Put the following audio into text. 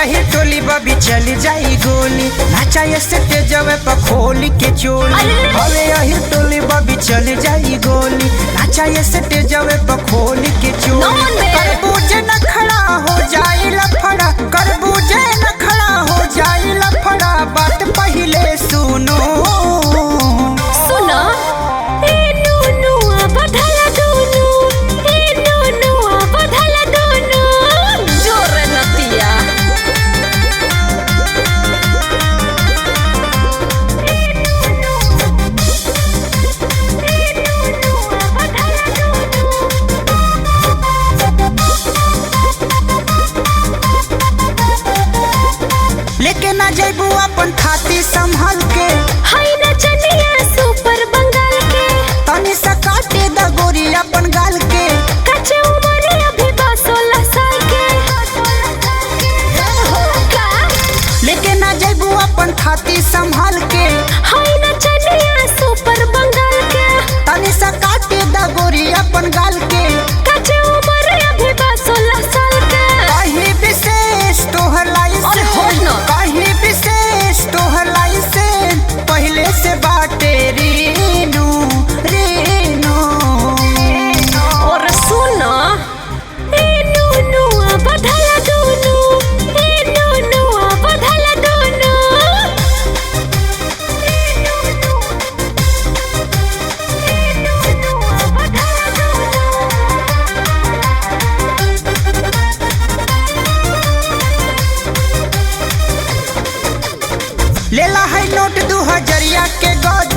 यही टोली बबी चली जाई गोली नाचा स्टेजवे पर खोल के चोली। हवे यही टोली बबी चली जाई गोली नाचा स्टेजवे पर खोल के चोली। करबूजे न खड़ा हो जाई लफड़ा, करबूजे न खड़ा हो जाई लफड़ा, बात पहले सुनो सुनो ए नूनू बधला दोनू, ए नूनू बधला दोनू, जोर नतिया लेके ना जैबू अपन खाती संभाल के, हाय नचनिया सुपर बंगाल के, तनी सा काटे द गोरी अपन गाल के। कच्चे उम्र अभी बस 16 साल के, का लेके ना जैबू अपन खाती संभाल के, हाय नचनिया सुपर बंगाल के, तनी सा काटे द गोरी अपन गाल के। कच्चे उम्र अभी बस 16 साल के। कहीं विशेष तोहर अरे होश लाइसेंस, ना। कहीं विशेष तोहर लाइसेंस पहले से बाटे रीनू रीनू। और सुनो ए नूनू बधला दोनू, ए नूनू बधला दोनू, ए नूनू बधला दोनू। लेला है नोट 2000 के गज